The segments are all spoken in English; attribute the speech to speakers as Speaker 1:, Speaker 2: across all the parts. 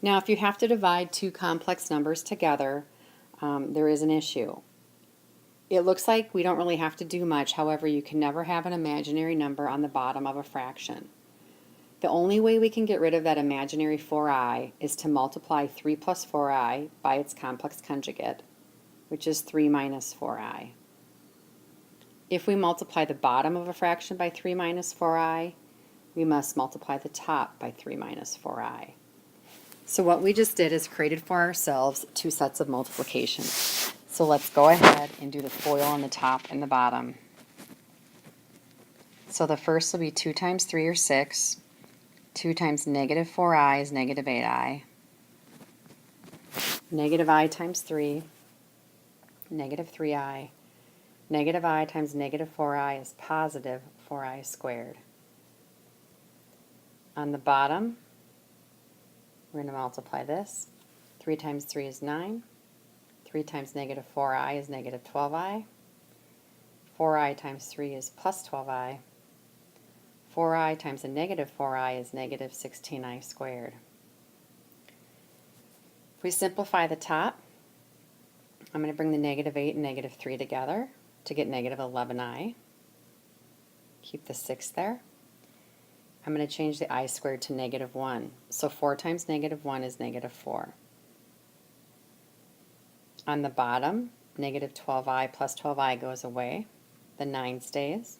Speaker 1: Now, if you have to divide two complex numbers together, there is an issue. It looks like we don't really have to do much. However, you can never have an imaginary number on the bottom of a fraction. The only way we can get rid of that imaginary 4i is to multiply 3 plus 4i by its complex conjugate, which is 3 minus 4i. If we multiply the bottom of a fraction by 3 minus 4i, we must multiply the top by 3 minus 4i. So what we just did is created for ourselves two sets of multiplication. So let's go ahead and do the FOIL on the top and the bottom. So the first will be 2 times 3 or 6. 2 times negative 4i is negative 8i. Negative I times 3, negative 3i. Negative I times negative 4i is positive 4i squared. On the bottom, we're going to multiply this. 3 times 3 is 9. 3 times negative 4i is negative 12i. 4i times 3 is plus 12i. 4i times a negative 4i is negative 16i squared. If we simplify the top, I'm going to bring the negative 8 and negative 3 together to get negative 11i. Keep the 6 there. I'm going to change the I squared to negative 1. So 4 times negative 1 is negative 4. On the bottom, negative 12i plus 12i goes away. The 9 stays.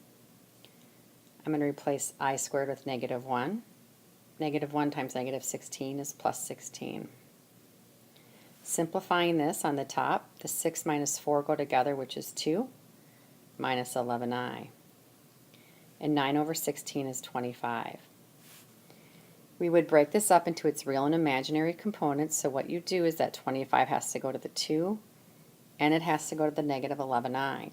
Speaker 1: I'm going to replace I squared with negative 1. Negative 1 times negative 16 is plus 16. Simplifying this on the top, the 6 minus 4 go together, which is 2, minus 11i. And 9 over 16 is 25. We would break this up into its real and imaginary components, so what you do is that 25 has to go to the 2, and it has to go to the negative 11i.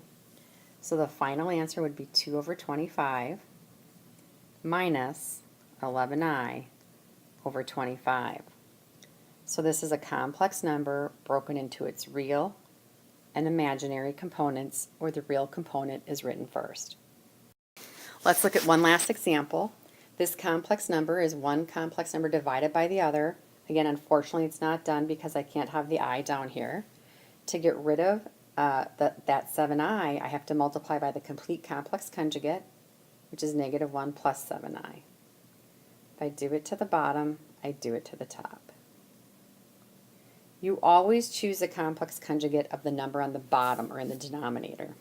Speaker 1: So the final answer would be 2 over 25 minus 11i over 25. So this is a complex number broken into its real and imaginary components, where the real component is written first. Let's look at one last example. This complex number is one complex number divided by the other. Again, unfortunately, it's not done because I can't have the I down here. To get rid of that 7i, I have to multiply by the complete complex conjugate, which is negative 1 plus 7i. If I do it to the bottom, I do it to the top. You always choose the complex conjugate of the number on the bottom or in the denominator.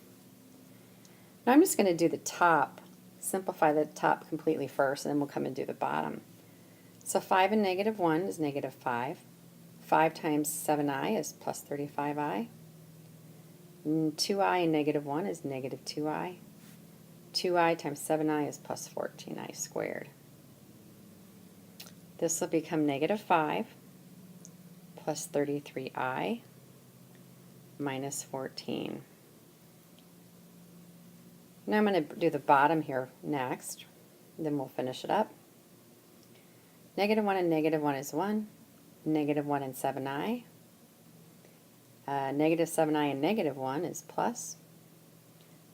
Speaker 1: Now I'm just going to do the top, simplify the top completely first, and then we'll come and do the bottom. So 5 and negative 1 is negative 5. 5 times 7i is plus 35i. 2i and negative 1 is negative 2i. 2i times 7i is plus 14i squared. This will become negative 5 plus 33i minus 14. Now I'm going to do the bottom here next, then we'll finish it up. Negative 1 and negative 1 is 1. Negative 1 and 7i. Negative 7i and negative 1 is plus.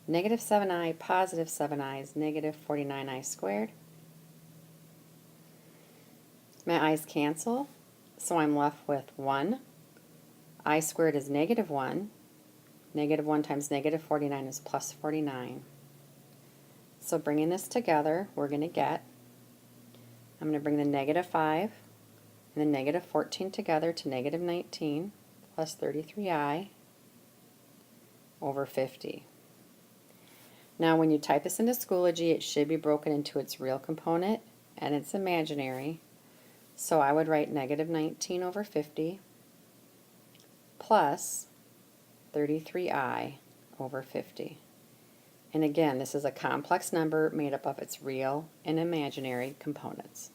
Speaker 1: Negative 7i, positive 7i is negative 49i squared. My i's cancel, so I'm left with 1. I squared is negative 1. Negative 1 times negative 49 is plus 49. So bringing this together, we're going to get, I'm going to bring the negative 5 and the negative 14 together to negative 19 plus 33i over 50. Now when you type this into Schoology, it should be broken into its real component and its imaginary. So I would write negative 19 over 50 plus 33i over 50. And again, this is a complex number made up of its real and imaginary components.